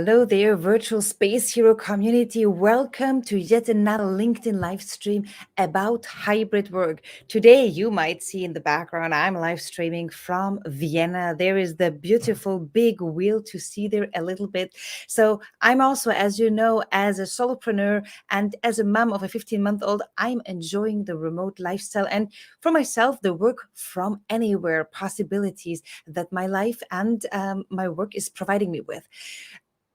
Hello there, virtual space hero community. Welcome to yet another LinkedIn live stream about hybrid work. Today, you might see in the background, I'm live streaming from Vienna. There is the beautiful big wheel to see there a little bit. So I'm also, as you know, as a solopreneur and as a mom of a 15-month-old, I'm enjoying the remote lifestyle and for myself, the work from anywhere possibilities that my life and my work is providing me with.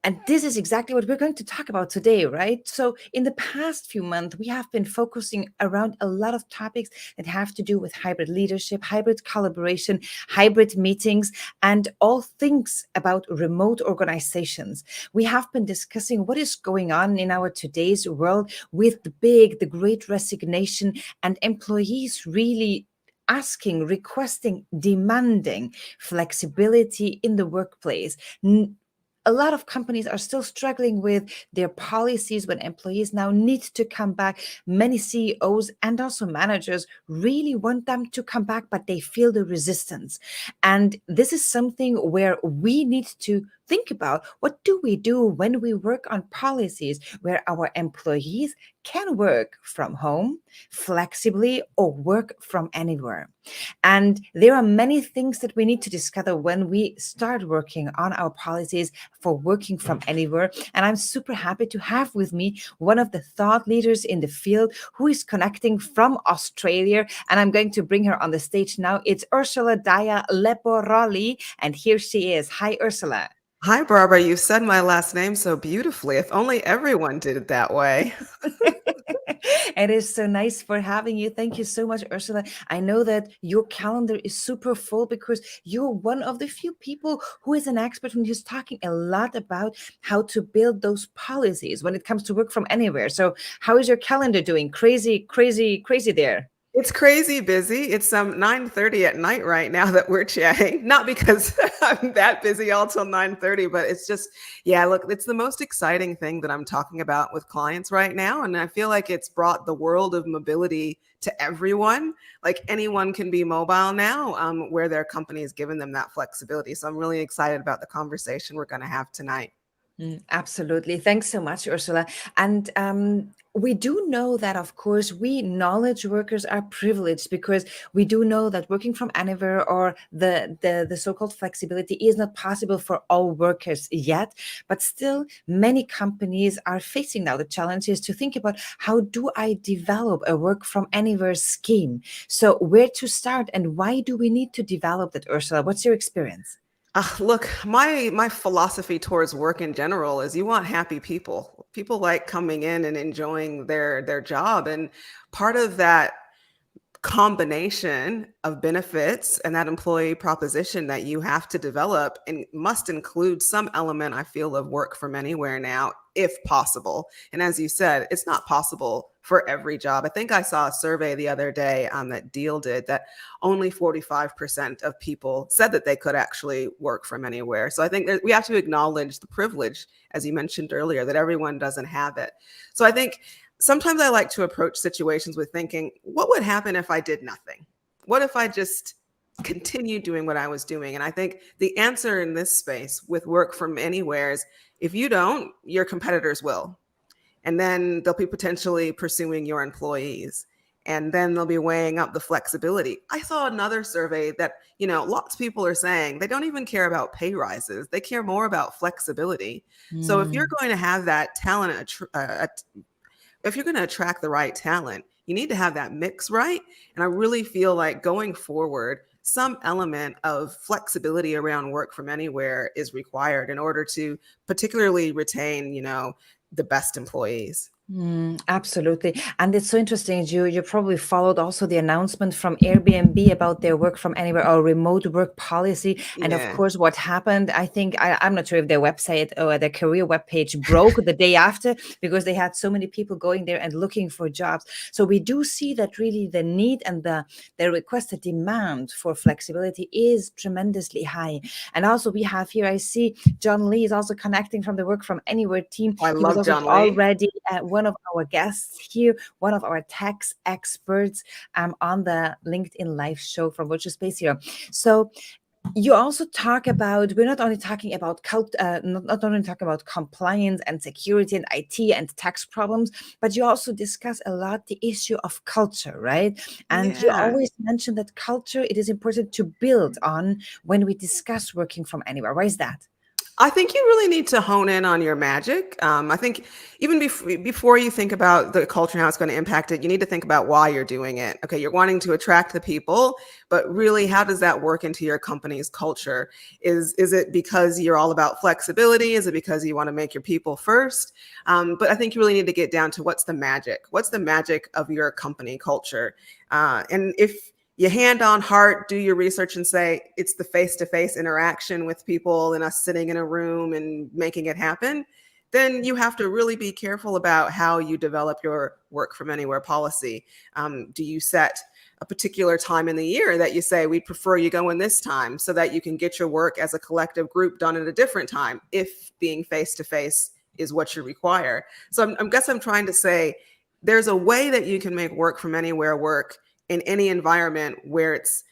And this is exactly what we're going to talk about today, right? So, in the past few months, we have been focusing around a lot of topics that have to do with hybrid leadership, hybrid collaboration, hybrid meetings, and all things about remote organizations. We have been discussing what is going on in our today's world with the great resignation, and employees really asking, requesting, demanding flexibility in the workplace. A lot of companies are still struggling with their policies when employees now need to come back. Many CEOs and also managers really want them to come back, but they feel the resistance. And this is something where we need to think about what do we do when we work on policies where our employees can work from home flexibly or work from anywhere. And there are many things that we need to discover when we start working on our policies for working from anywhere. And I'm super happy to have with me one of the thought leaders in the field who is connecting from Australia. And I'm going to bring her on the stage now. It's Ursula Dyer Lepporoli. And here she is. Hi, Ursula. Hi, Barbara. You said my last name so beautifully. If only everyone did it that way. It is so nice for having you. Thank you so much, Ursula. I know that your calendar is super full because you're one of the few people who is an expert and who's talking a lot about how to build those policies when it comes to work from anywhere. So how is your calendar doing? Crazy, crazy, crazy there. It's crazy busy. It's 9:30 at night right now that we're chatting. Not because I'm that busy all till 9:30, but it's just, yeah, look, it's the most exciting thing that I'm talking about with clients right now. And I feel like it's brought the world of mobility to everyone. Like anyone can be mobile now, where their company has given them that flexibility. So I'm really excited about the conversation we're going to have tonight. Absolutely. Thanks so much, Ursula. And we do know that, of course, we knowledge workers are privileged because we do know that working from anywhere or the so-called flexibility is not possible for all workers yet. But still, many companies are facing now the challenges to think about how do I develop a work from anywhere scheme? So where to start and why do we need to develop that, Ursula? What's your experience? Look, my philosophy towards work in general is you want happy people. People like coming in and enjoying their job, and part of that combination of benefits and that employee proposition that you have to develop and must include some element, I feel, of work from anywhere now, if possible. And as you said, it's not possible for every job. I think I saw a survey the other day that Deal did that only 45% of people said that they could actually work from anywhere. So I think we have to acknowledge the privilege, as you mentioned earlier, that everyone doesn't have it. So I think sometimes I like to approach situations with thinking, what would happen if I did nothing? What if I just continued doing what I was doing? And I think the answer in this space with work from anywhere is if you don't, your competitors will. And then they'll be potentially pursuing your employees. And then they'll be weighing up the flexibility. I saw another survey that, lots of people are saying they don't even care about pay rises. They care more about flexibility. So if you're going to have that talent, if you're going to attract the right talent, you need to have that mix right. And I really feel like going forward, some element of flexibility around work from anywhere is required in order to particularly retain, the best employees. Absolutely. And it's so interesting. You probably followed also the announcement from Airbnb about their work from anywhere or remote work policy. And of Yeah. course, what happened, I think, I'm not sure if their website or their career webpage broke the day after because they had so many people going there and looking for jobs. So we do see that really the need and the request, the demand for flexibility is tremendously high. And also we have here, I see John Lee is also connecting from the work from anywhere team. I He was love also John Lee. already one of our guests here, one of our tax experts on the LinkedIn live show from Virtual Space here. So You also talk about, we're not only talking about not only talking about compliance and security and IT and tax problems, but you also discuss a lot the issue of culture, right? And you Yeah. always mention that culture, it is important to build on when we discuss working from anywhere. Why is that? I think you really need to hone in on your magic. I think even before you think about the culture and how it's going to impact it, you need to think about why you're doing it. Okay, you're wanting to attract the people, but really, how does that work into your company's culture? Is it because you're all about flexibility? Is it because you want to make your people first? But I think you really need to get down to what's the magic. What's the magic of your company culture? And if you hand on heart, do your research and say it's the face-to-face interaction with people and us sitting in a room and making it happen, then you have to really be careful about how you develop your work from anywhere policy. Do you set a particular time in the year that you say, we prefer you go in this time so that you can get your work as a collective group done at a different time if being face-to-face is what you require? So I guess I'm trying to say there's a way that you can make work from anywhere work in any environment where it's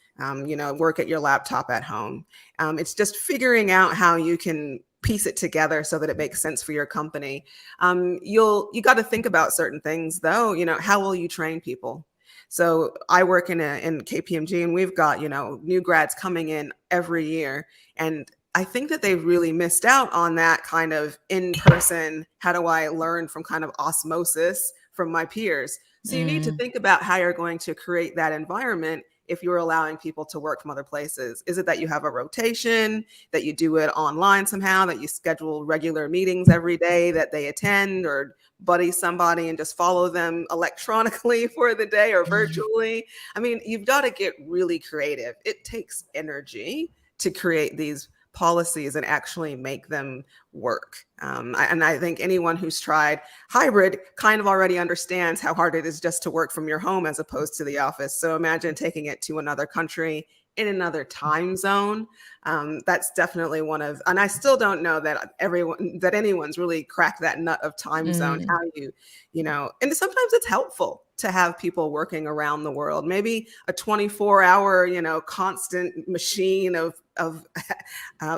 work at your laptop at home. It's just figuring out how you can piece it together so that it makes sense for your company. You got to think about certain things though. How will you train people? So I work in KPMG, and we've got new grads coming in every year, and I think that they've really missed out on that kind of in-person, how do I learn from kind of osmosis from my peers. So you need to Mm. think about how you're going to create that environment if you're allowing people to work from other places. Is it that you have a rotation, that you do it online somehow, that you schedule regular meetings every day that they attend, or buddy somebody and just follow them electronically for the day or virtually? I mean, you've got to get really creative. It takes energy to create these policies and actually make them work. And I think anyone who's tried hybrid kind of already understands how hard it is just to work from your home as opposed to the office. So imagine taking it to another country in another time zone. That's definitely one of, and I still don't know that anyone's really cracked that nut of time zone. Mm. How and sometimes it's helpful to have people working around the world. Maybe a 24-hour, constant machine of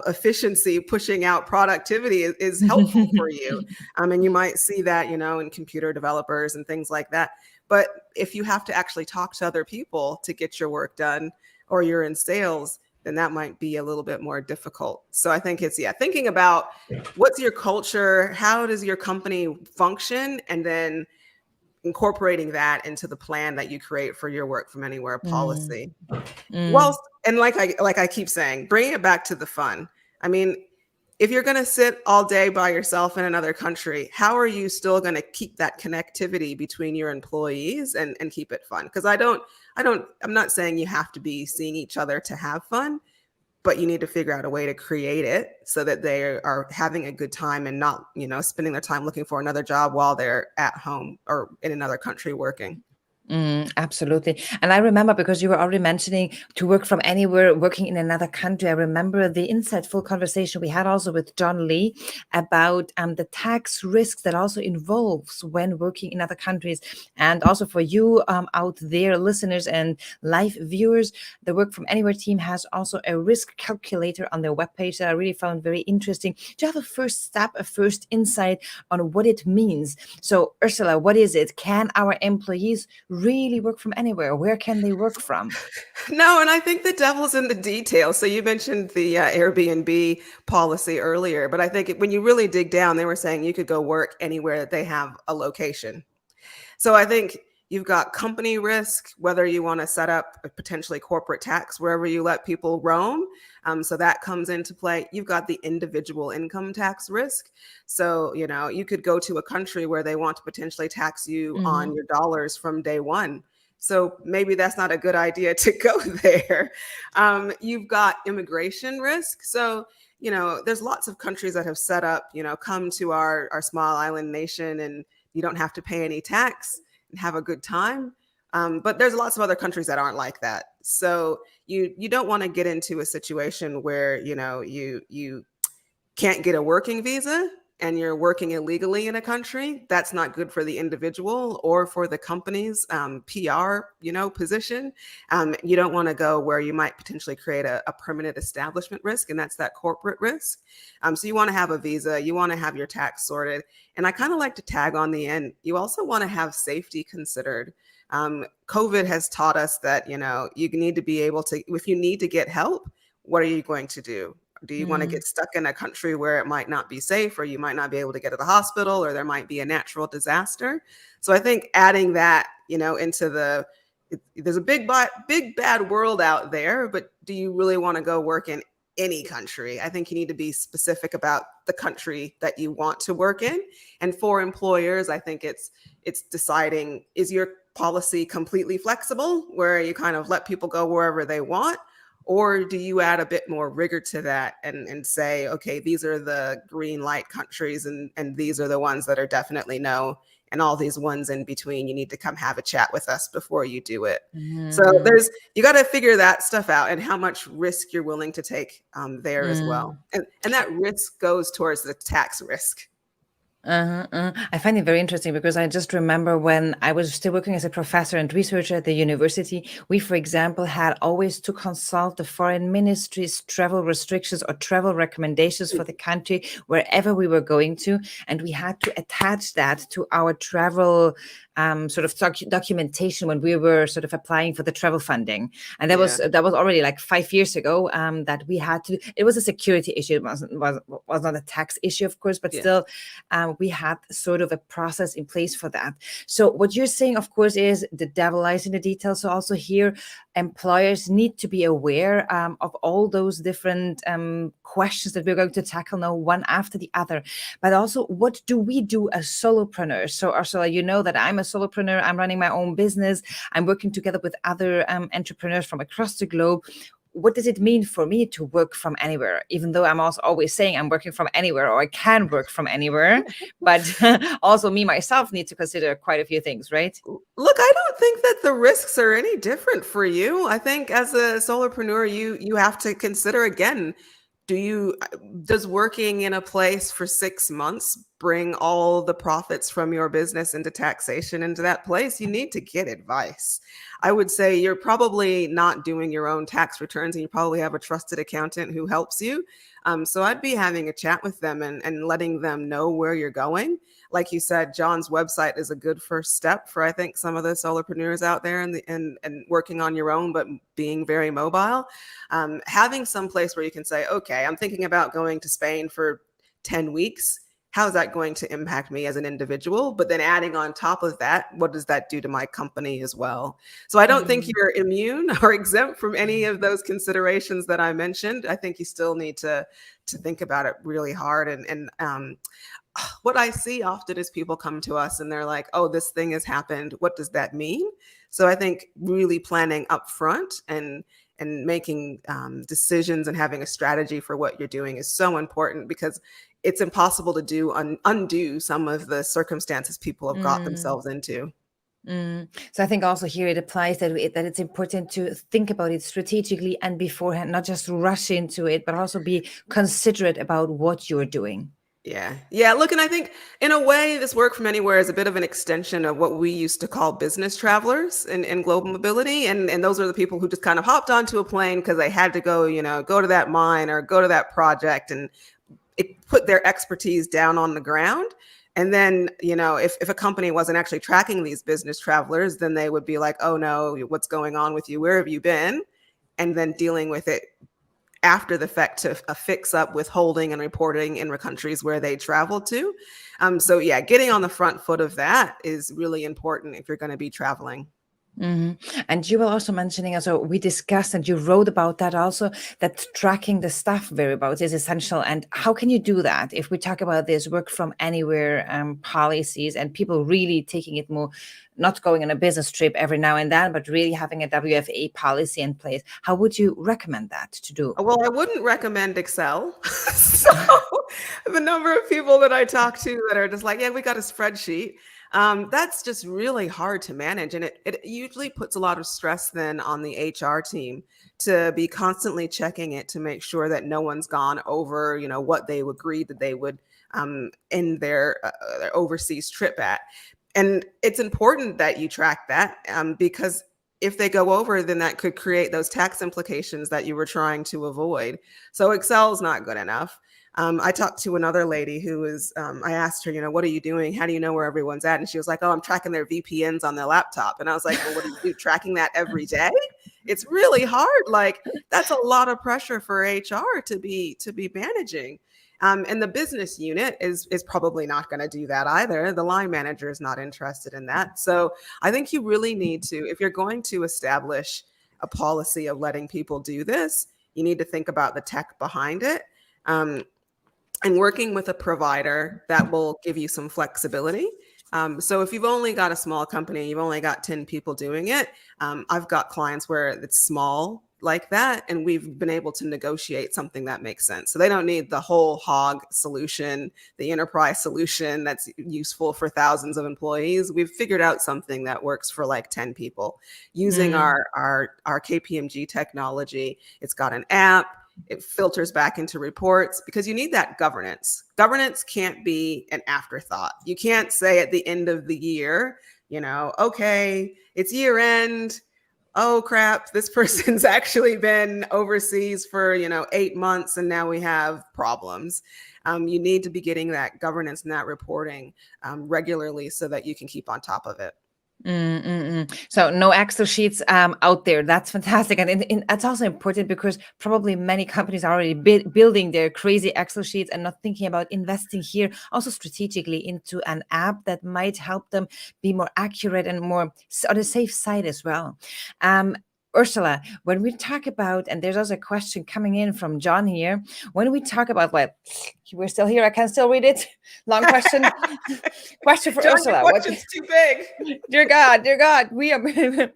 efficiency pushing out productivity is helpful for you. And you might see that, in computer developers and things like that. But if you have to actually talk to other people to get your work done, or you're in sales, then that might be a little bit more difficult. So I think it's, thinking about what's your culture, how does your company function, and then incorporating that into the plan that you create for your work from anywhere Mm. policy. Mm. Well, and like I keep saying, bring it back to the fun. I mean, if you're going to sit all day by yourself in another country, how are you still going to keep that connectivity between your employees and keep it fun? Because I'm not saying you have to be seeing each other to have fun, but you need to figure out a way to create it so that they are having a good time and not, spending their time looking for another job while they're at home or in another country working. Absolutely. And I remember, because you were already mentioning to work from anywhere, working in another country, I remember the insightful conversation we had also with John Lee about the tax risks that also involves when working in other countries. And also for you out there, listeners and live viewers, the Work from Anywhere team has also a risk calculator on their webpage that I really found very interesting to have a first step, a first insight on what it means. So, Ursula, what is it? Can our employees really work from anywhere? Where can they work from? No, and I think the devil's in the details. So you mentioned the Airbnb policy earlier, but I think when you really dig down, they were saying you could go work anywhere that they have a location. So I think you've got company risk, whether you want to set up a potentially corporate tax wherever you let people roam. So that comes into play. You've got the individual income tax risk. So, you could go to a country where they want to potentially tax you on Mm. your dollars from day one. So maybe that's not a good idea to go there. You've got immigration risk. So, there's lots of countries that have set up, come to our small island nation and you don't have to pay any tax and have a good time. But there's lots of other countries that aren't like that. So you don't want to get into a situation where you can't get a working visa and you're working illegally in a country, that's not good for the individual or for the company's PR, position. You don't want to go where you might potentially create a permanent establishment risk, and that's that corporate risk. So you want to have a visa, you want to have your tax sorted. And I kind of like to tag on the end, you also want to have safety considered. COVID has taught us that, you need to be able to, if you need to get help, what are you going to do? Do you want to get stuck in a country where it might not be safe, or you might not be able to get to the hospital, or there might be a natural disaster? So I think adding that, into there's a big bad world out there, but do you really want to go work in any country? I think you need to be specific about the country that you want to work in. And for employers, I think it's deciding, is your policy completely flexible where you kind of let people go wherever they want? Or do you add a bit more rigor to that and say, okay, these are the green light countries and these are the ones that are definitely no, and all these ones in between, you need to come have a chat with us before you do it. So you got to figure that stuff out and how much risk you're willing to take there as well. And that risk goes towards the tax risk. I find it very interesting because I just remember when I was still working as a professor and researcher at the university, we, for example, had always to consult the foreign ministry's travel restrictions or travel recommendations for the country wherever we were going to. And we had to attach that to our travel sort of documentation when we were sort of applying for the travel funding. And that was already like 5 years ago that we had to, it was a security issue. It was not a tax issue, of course, but still we had sort of a process in place for that. So what you're saying, of course, is the devil lies in the details. So also here, employers need to be aware of all those different questions that we're going to tackle now, one after the other. But also, what do we do as solopreneurs? So Ursula, you know that I'm a solopreneur. I'm running my own business. I'm working together with other entrepreneurs from across the globe. What does it mean for me to work from anywhere? Even though I'm also always saying I'm working from anywhere, or I can work from anywhere, but also me myself need to consider quite a few things, right? Look, I don't think that the risks are any different for you. I think as a solopreneur, you have to consider again, does working in a place for 6 months bring all the profits from your business into taxation into that place? You need to get advice. I would say you're probably not doing your own tax returns, and you probably have a trusted accountant who helps you. So I'd be having a chat with them and letting them know where you're going. Like you said, John's website is a good first step for, I think, some of the solopreneurs out there and working on your own, but being very mobile. Having some place where you can say, okay, I'm thinking about going to Spain for 10 weeks. How is that going to impact me as an individual? But then adding on top of that, what does that do to my company as well? So I don't think you're immune or exempt from any of those considerations that I mentioned. I think you still need to think about it really hard. And what I see often is people come to us and they're like, oh, this thing has happened. What does that mean? So I think really planning up front and making decisions and having a strategy for what you're doing is so important, because it's impossible to undo some of the circumstances people have got themselves into. So I think also here it applies that it's important to think about it strategically and beforehand, not just rush into it, but also be considerate about what you're doing. Yeah. Look, and I think in a way, this work from anywhere is a bit of an extension of what we used to call business travelers in global mobility. And those are the people who just kind of hopped onto a plane because they had to go, go to that mine or go to that project, and it put their expertise down on the ground. And then, if a company wasn't actually tracking these business travelers, then they would be like, oh no, what's going on with you? Where have you been? And then dealing with it after the fact to fix up withholding and reporting in the countries where they travel to. So yeah, getting on the front foot of that is really important if you're going to be traveling. And you were also mentioning, also we discussed and you wrote about that also, that tracking the staff variables is essential. And how can you do that if we talk about this work from anywhere policies and people really taking it more, not going on a business trip every now and then, but really having a WFA policy in place? How would you recommend that to do? Well, I wouldn't recommend Excel. So the number of people that I talk to that are just like, yeah, we got a spreadsheet. That's just really hard to manage. And it usually puts a lot of stress then on the HR team to be constantly checking it to make sure that no one's gone over, what they agreed that they would in their overseas trip at. And it's important that you track that because if they go over, then that could create those tax implications that you were trying to avoid. So Excel is not good enough. I talked to another lady who was, I asked her, what are you doing? How do you know where everyone's at? And she was like, oh, I'm tracking their VPNs on their laptop. And I was like, well, what do you do? Tracking that every day? It's really hard. Like, that's a lot of pressure for HR to be managing. And the business unit is probably not going to do that either. The line manager is not interested in that. So I think you really need to, if you're going to establish a policy of letting people do this, you need to think about the tech behind it. And working with a provider that will give you some flexibility. So if you've only got a small company, you've only got 10 people doing it. I've got clients where it's small like that, and we've been able to negotiate something that makes sense. So they don't need the whole hog solution, the enterprise solution that's useful for thousands of employees. We've figured out something that works for like 10 people using our KPMG technology. It's got an app. It filters back into reports because you need that governance. Governance can't be an afterthought. You can't say at the end of the year, okay, it's year end. Oh crap, this person's actually been overseas for, 8 months and now we have problems. You need to be getting that governance and that reporting regularly so that you can keep on top of it. So no Excel sheets out there. That's fantastic. And that's also important because probably many companies are already building their crazy Excel sheets and not thinking about investing here also strategically into an app that might help them be more accurate and more on the safe side as well. Ursula, when we talk about, and there's also a question coming in from John here, when we talk about, we're still here, I can still read it. Long question. Question for John, Ursula. Your question's too big. Dear God, we are,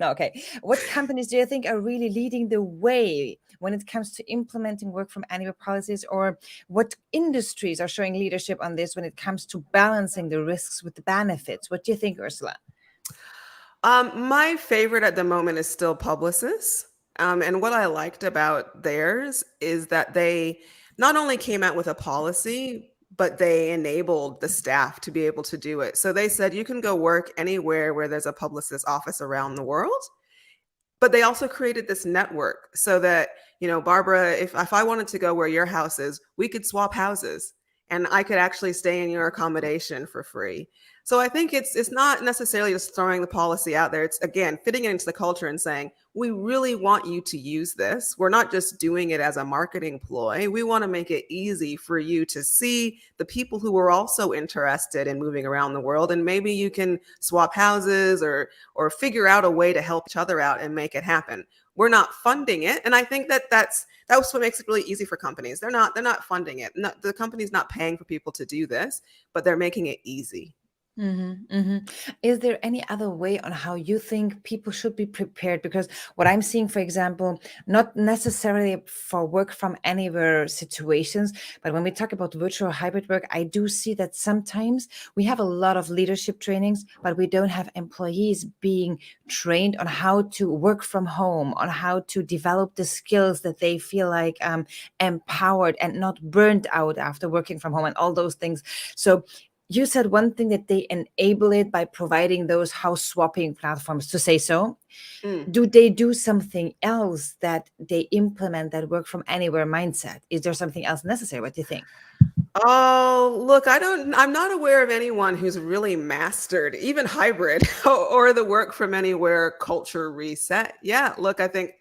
no, okay. What companies do you think are really leading the way when it comes to implementing work from anywhere policies, or what industries are showing leadership on this when it comes to balancing the risks with the benefits? What do you think, Ursula? My favorite at the moment is still Publicis. And what I liked about theirs is that they not only came out with a policy, but they enabled the staff to be able to do it. So they said you can go work anywhere where there's a Publicis office around the world. But they also created this network so that, Barbara, if I wanted to go where your house is, we could swap houses and I could actually stay in your accommodation for free. So I think it's not necessarily just throwing the policy out there. It's, again, fitting it into the culture and saying, we really want you to use this. We're not just doing it as a marketing ploy. We want to make it easy for you to see the people who are also interested in moving around the world. And maybe you can swap houses or figure out a way to help each other out and make it happen. We're not funding it. And I think that's what makes it really easy for companies. They're not funding it. The company's not paying for people to do this, but they're making it easy. Is there any other way on how you think people should be prepared? Because what I'm seeing, for example, not necessarily for work from anywhere situations, but when we talk about virtual hybrid work, I do see that sometimes we have a lot of leadership trainings, but we don't have employees being trained on how to work from home, on how to develop the skills that they feel like empowered and not burned out after working from home and all those things. So you said one thing that they enable it by providing those house swapping platforms, to say so. Do they do something else that they implement that work from anywhere mindset? Is there something else necessary? What do you think? Oh, look, I'm not aware of anyone who's really mastered even hybrid or the work from anywhere culture reset. Yeah, look, I think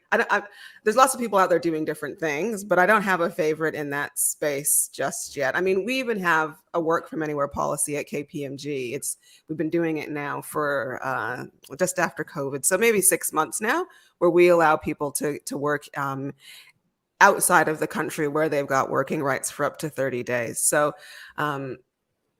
there's lots of people out there doing different things, but I don't have a favorite in that space just yet. I mean, we even have a work from anywhere policy at KPMG. We've been doing it now for just after COVID, so maybe 6 months now, where we allow people to work outside of the country where they've got working rights for up to 30 days. So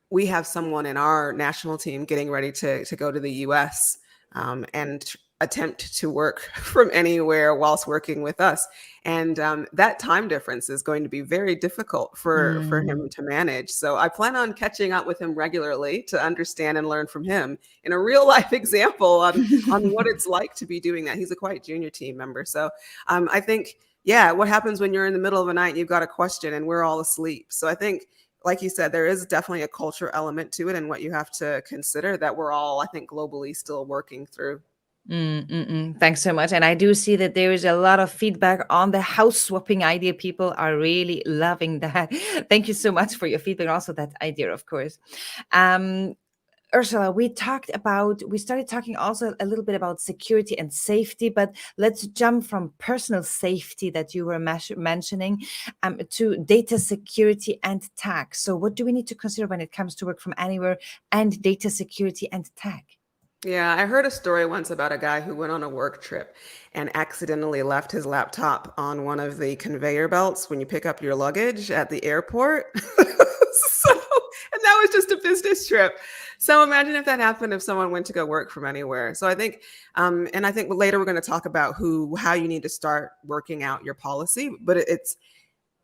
we have someone in our national team getting ready to go to the US and attempt to work from anywhere whilst working with us. And that time difference is going to be very difficult for him to manage. So I plan on catching up with him regularly to understand and learn from him in a real life example on what it's like to be doing that. He's a quite junior team member. So I think, yeah, what happens when you're in the middle of a night and you've got a question and we're all asleep? So I think like you said, there is definitely a culture element to it, and what you have to consider that we're all, I think, globally still working through. Thanks so much. And I do see that there is a lot of feedback on the house swapping idea. People are really loving that. Thank you so much for your feedback. Also, that idea, of course. Um, Ursula, we started talking also a little bit about security and safety, but let's jump from personal safety that you were mentioning to data security and tech. So, what do we need to consider when it comes to work from anywhere and data security and tech? Yeah, I heard a story once about a guy who went on a work trip and accidentally left his laptop on one of the conveyor belts when you pick up your luggage at the airport. So, and that was just a business trip. So imagine if that happened if someone went to go work from anywhere. So I think, and I think later we're going to talk about how you need to start working out your policy, but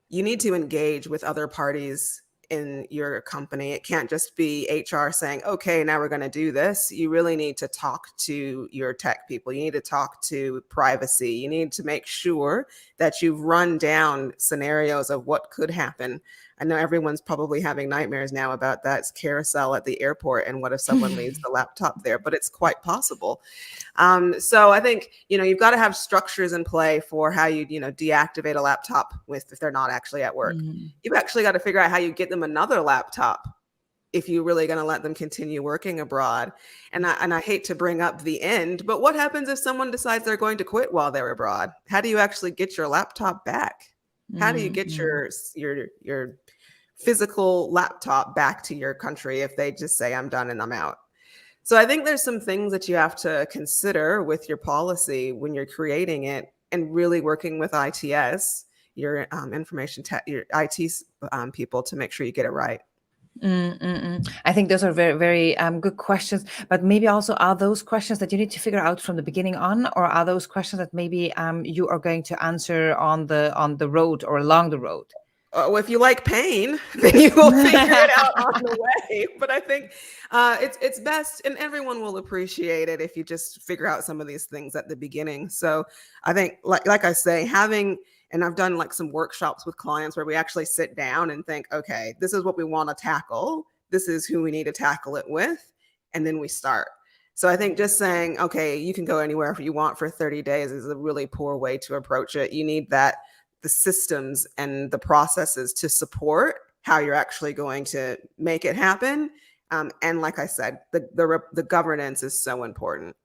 you need to engage with other parties in your company. It can't just be HR saying, okay, now we're going to do this. You really need to talk to your tech people. You need to talk to privacy. You need to make sure that you've run down scenarios of what could happen. I know everyone's probably having nightmares now about that carousel at the airport and what if someone leaves the laptop there, but it's quite possible. So I think, you've got to have structures in play for how you, deactivate a laptop if they're not actually at work. You've actually got to figure out how you get them another laptop if you're really going to let them continue working abroad. And I hate to bring up the end, but what happens if someone decides they're going to quit while they're abroad? How do you actually get your laptop back? How do you get your physical laptop back to your country if they just say, I'm done and I'm out? So I think there's some things that you have to consider with your policy when you're creating it and really working with ITS, your information tech, your IT people to make sure you get it right. I think those are very, very good questions. But maybe also are those questions that you need to figure out from the beginning on, or are those questions that maybe you are going to answer on the road or along the road? Well, if you like pain, then you will figure it out on the way. But I think it's best, and everyone will appreciate it if you just figure out some of these things at the beginning. So I think, like I say, and I've done like some workshops with clients where we actually sit down and think, okay, this is what we want to tackle. This is who we need to tackle it with. And then we start. So I think just saying, okay, you can go anywhere you want for 30 days is a really poor way to approach it. You need the systems and the processes to support how you're actually going to make it happen. And like I said, the governance is so important.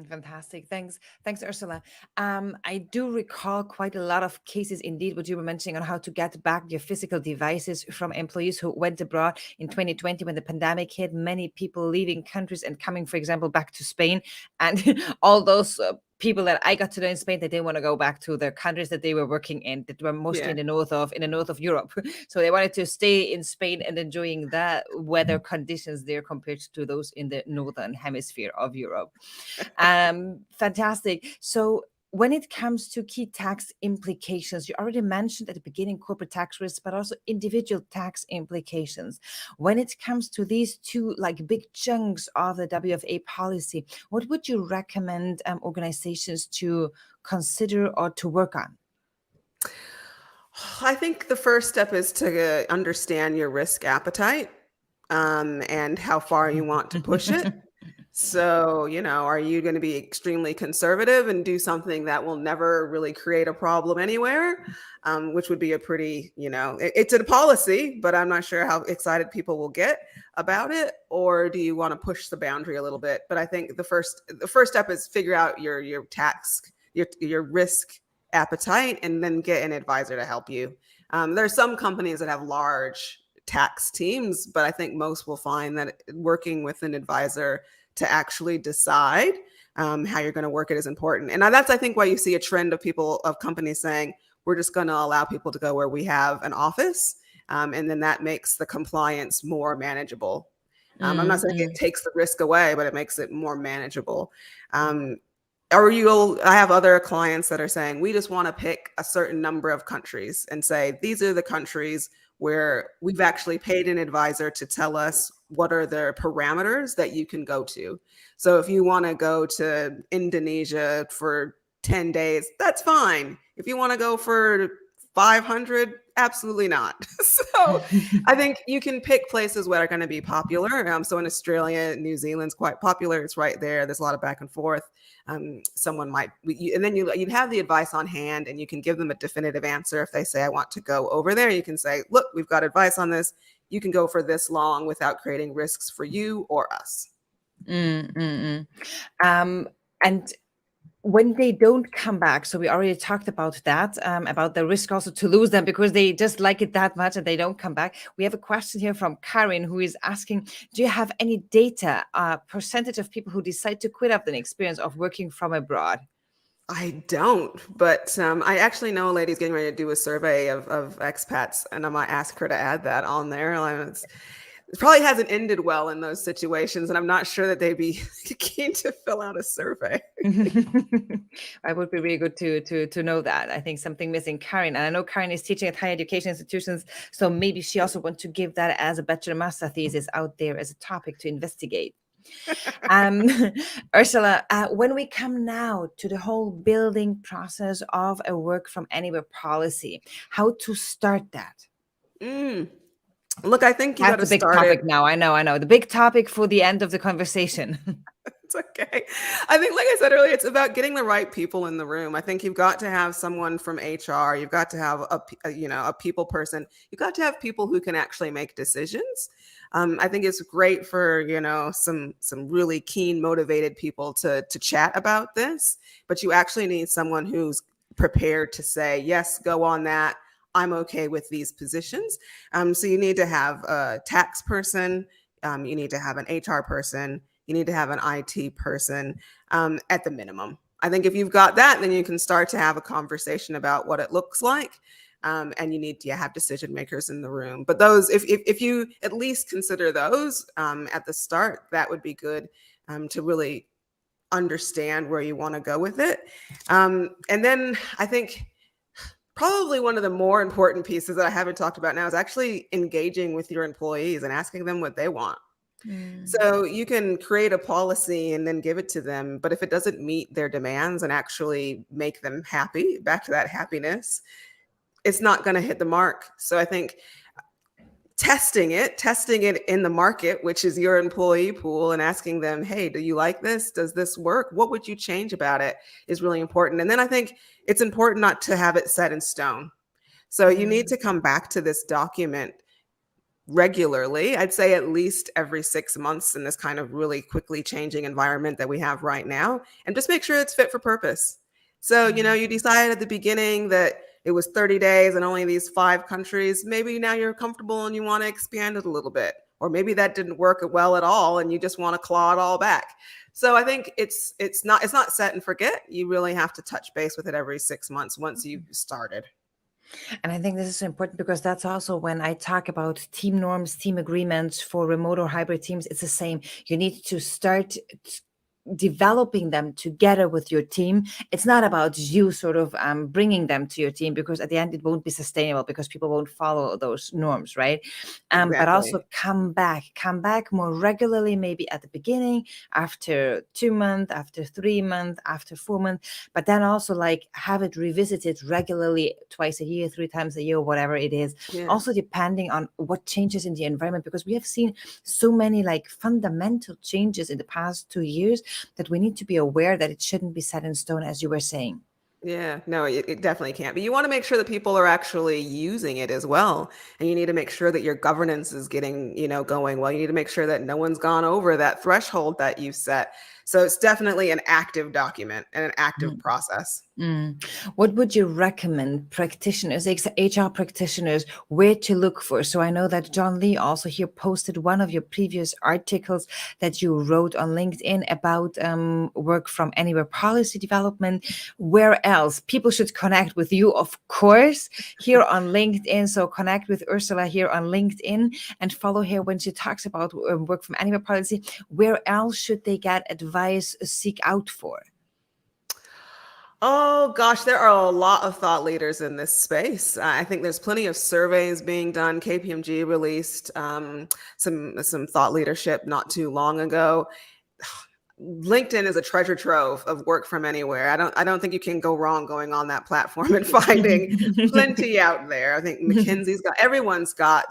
Fantastic. Thanks, Ursula. I do recall quite a lot of cases, indeed, what you were mentioning on how to get back your physical devices from employees who went abroad in 2020 when the pandemic hit. Many people leaving countries and coming, for example, back to Spain, and all those people that I got to know in Spain, they didn't want to go back to their countries that they were working in, that were mostly in the north of Europe. So they wanted to stay in Spain and enjoying the weather conditions there compared to those in the northern hemisphere of Europe. Fantastic. So when it comes to key tax implications, you already mentioned at the beginning corporate tax risks, but also individual tax implications. When it comes to these two like big chunks of the WFA policy, what would you recommend organizations to consider or to work on? I think the first step is to understand your risk appetite and how far you want to push it. So, are you going to be extremely conservative and do something that will never really create a problem anywhere? Which would be a pretty, it's a policy, but I'm not sure how excited people will get about it. Or do you want to push the boundary a little bit? But I think the first step is figure out your tax, your risk appetite, and then get an advisor to help you. There's some companies that have large tax teams, but I think most will find that working with an advisor to actually decide how you're going to work it is important. And that's, I think, why you see a trend of companies saying, we're just going to allow people to go where we have an office. And then that makes the compliance more manageable. I'm not saying it takes the risk away, but it makes it more manageable. I have other clients that are saying, we just want to pick a certain number of countries and say, these are the countries where we've actually paid an advisor to tell us what are the parameters that you can go to. So if you want to go to Indonesia for 10 days, that's fine. If you want to go for 500, Absolutely not. So I think you can pick places where are going to be popular. So in Australia, New Zealand's quite popular. It's right there. There's a lot of back and forth. Someone might, and then you'd have the advice on hand, and you can give them a definitive answer. If they say, I want to go over there, you can say, look, we've got advice on this. You can go for this long without creating risks for you or us. Mm, mm, mm. And when they don't come back, so we already talked about that, about the risk also to lose them because they just like it that much and they don't come back. We have a question here from Karin who is asking, do you have any data, percentage of people who decide to quit after an experience of working from abroad? I don't, but I actually know a lady's getting ready to do a survey of expats, and I might ask her to add that on there. It probably hasn't ended well in those situations, and I'm not sure that they'd be keen to fill out a survey. I would be really good to know that. I think something missing, Karen, and I know Karen is teaching at higher education institutions, so maybe she also wants to give that as a bachelor master thesis out there as a topic to investigate. um, Ursula, when we come now to the whole building process of a work from anywhere policy, how to start that? Look, I think you got to That's a big start topic it. now. I know. The big topic for the end of the conversation. It's okay. I think, like I said earlier, it's about getting the right people in the room. I think you've got to have someone from HR. You've got to have a people person. You've got to have people who can actually make decisions. I think it's great for some really keen, motivated people to chat about this. But you actually need someone who's prepared to say, yes, go on that. I'm okay with these positions. So you need to have a tax person. You need to have an HR person. You need to have an IT person at the minimum. I think if you've got that, then you can start to have a conversation about what it looks like. And you need to have decision makers in the room. But those, if you at least consider those at the start, that would be good to really understand where you want to go with it. And then I think probably one of the more important pieces that I haven't talked about now is actually engaging with your employees and asking them what they want. So you can create a policy and then give it to them, but if it doesn't meet their demands and actually make them happy, back to that happiness, it's not going to hit the mark. So I think testing it in the market, which is your employee pool, and asking them, hey, do you like this? Does this work? What would you change about it is really important. And then I think it's important not to have it set in stone. So you need to come back to this document regularly. I'd say at least every 6 months in this kind of really quickly changing environment that we have right now, and just make sure it's fit for purpose. So, you decided at the beginning that it was 30 days and only these 5 countries. Maybe now you're comfortable and you want to expand it a little bit, or maybe that didn't work well at all and you just want to claw it all back. So I think it's not set and forget. You really have to touch base with it every 6 months once you've started. And I think this is important because that's also when I talk about team norms, team agreements for remote or hybrid teams, it's the same. You need to start developing them together with your team. It's not about you sort of bringing them to your team, because at the end it won't be sustainable because people won't follow those norms, right? But also come back more regularly, maybe at the beginning, after 2 months, after 3 months, after 4 months, but then also like have it revisited regularly, twice a year, 3 times a year, whatever it is. Yeah. Also depending on what changes in the environment, because we have seen so many like fundamental changes in the past 2 years that we need to be aware that it shouldn't be set in stone, as you were saying. Yeah, no, it definitely can't. But you want to make sure that people are actually using it as well. And you need to make sure that your governance is getting, going well. You need to make sure that no one's gone over that threshold that you've set. So it's definitely an active document and an active process. What would you recommend practitioners, HR practitioners, where to look for? So I know that John Lee also here posted one of your previous articles that you wrote on LinkedIn about work from anywhere policy development. Where else? People should connect with you, of course, here on LinkedIn. So connect with Ursula here on LinkedIn and follow her when she talks about work from anywhere policy. Where else should they get advice, seek out for? Oh gosh, there are a lot of thought leaders in this space. I think there's plenty of surveys being done. KPMG released some thought leadership not too long ago. LinkedIn is a treasure trove of work from anywhere. I don't think you can go wrong going on that platform and finding plenty out there. I think McKinsey's got, everyone's got,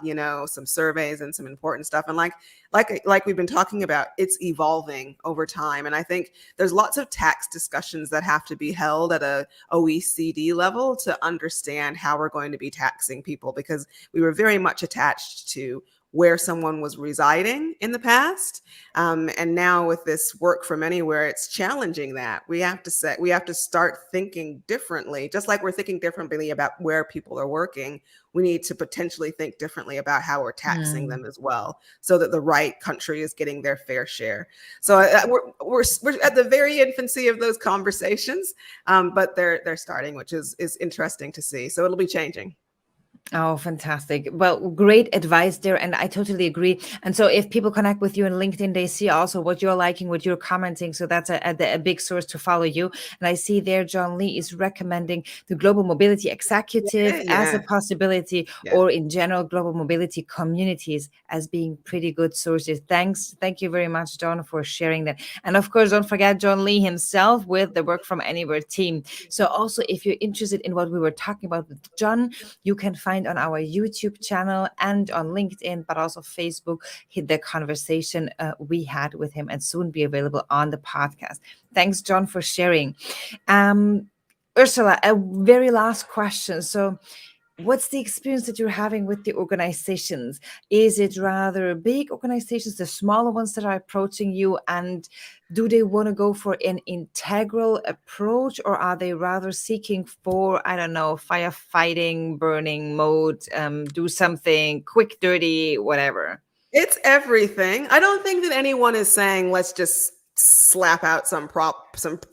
some surveys and some important stuff. And like we've been talking about, it's evolving over time. And I think there's lots of tax discussions that have to be held at a OECD level to understand how we're going to be taxing people, because we were very much attached to where someone was residing in the past. And now with this work from anywhere, it's challenging that. We have to start thinking differently. Just like we're thinking differently about where people are working, we need to potentially think differently about how we're taxing them as well, so that the right country is getting their fair share. So we're at the very infancy of those conversations, but they're starting, which is interesting to see. So it'll be changing. Oh, fantastic. Well, great advice there. And I totally agree. And so if people connect with you on LinkedIn, they see also what you're liking, what you're commenting. So that's a big source to follow you. And I see there, John Lee is recommending the Global Mobility Executive as a possibility, or in general, global mobility communities as being pretty good sources. Thank you very much, John, for sharing that. And of course, don't forget John Lee himself with the Work From Anywhere team. So also, if you're interested in what we were talking about with John, you can find on our YouTube channel and on LinkedIn, but also Facebook, hit the conversation we had with him, and soon be available on the podcast. Thanks, John, for sharing. Ursula, a very last question. So what's the experience that you're having with the organizations? Is it rather big organizations, the smaller ones that are approaching you, and do they want to go for an integral approach, or are they rather seeking for, I don't know, firefighting, burning mode, do something quick, dirty, whatever? It's everything. I don't think that anyone is saying, let's just slap out some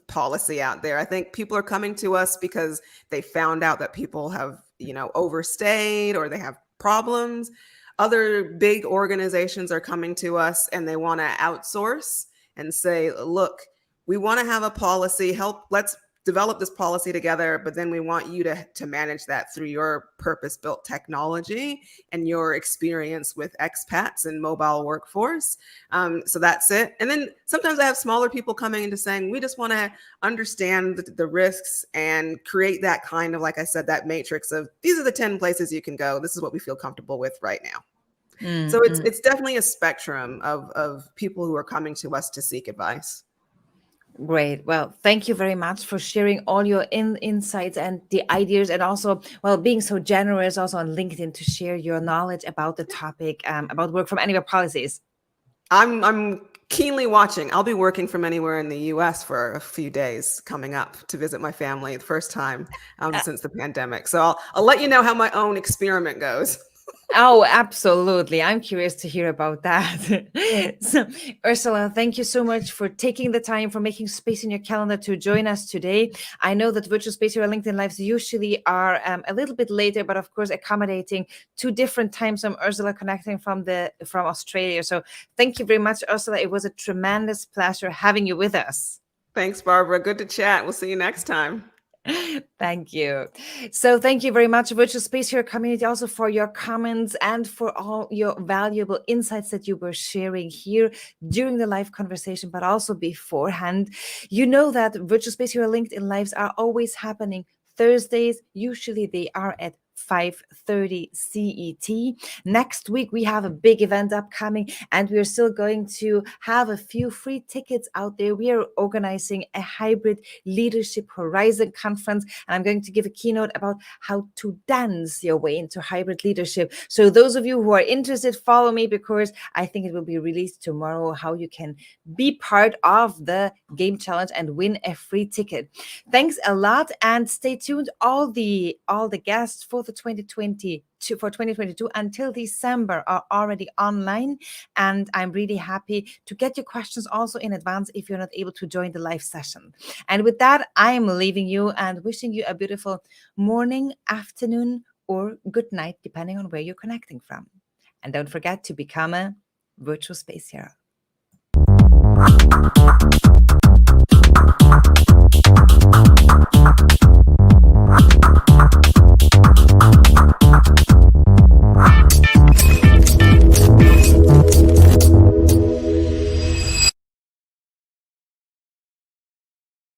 policy out there. I think people are coming to us because they found out that people have, overstayed, or they have problems. Other big organizations are coming to us and they want to outsource and say, look, we want to have a policy, let's develop this policy together, but then we want you to manage that through your purpose-built technology and your experience with expats and mobile workforce. So that's it. And then sometimes I have smaller people coming into saying, we just want to understand the risks and create that kind of, like I said, that matrix of, these are the 10 places you can go. This is what we feel comfortable with right now. So it's definitely a spectrum of people who are coming to us to seek advice. Great. Well, thank you very much for sharing all your insights and the ideas, and also, well, being so generous also on LinkedIn to share your knowledge about the topic, about work from anywhere policies. I'm keenly watching. I'll be working from anywhere in the US for a few days coming up to visit my family, the first time since the pandemic. So I'll let you know how my own experiment goes. Oh, absolutely. I'm curious to hear about that. So, Ursula, thank you so much for taking the time, for making space in your calendar to join us today. I know that virtual space here at LinkedIn Lives usually are a little bit later, but of course, accommodating two different times from Ursula connecting from Australia. So thank you very much, Ursula. It was a tremendous pleasure having you with us. Thanks, Barbara. Good to chat. We'll see you next time. Thank you. So thank you very much, Virtual Space Hero community, also for your comments and for all your valuable insights that you were sharing here during the live conversation, but also beforehand. You know that Virtual Space Hero LinkedIn Lives are always happening Thursdays. Usually they are at 5:30 CET. Next week, we have a big event upcoming, and we are still going to have a few free tickets out there. We are organizing a hybrid leadership horizon conference, and I'm going to give a keynote about how to dance your way into hybrid leadership. So those of you who are interested, follow me, because I think it will be released tomorrow, how you can be part of the game challenge and win a free ticket. Thanks a lot, and stay tuned. All the guests for 2022 until December are already online, and I'm really happy to get your questions also in advance if you're not able to join the live session. And with that, I'm leaving you and wishing you a beautiful morning, afternoon, or good night, depending on where you're connecting from. And don't forget to become a virtual space hero.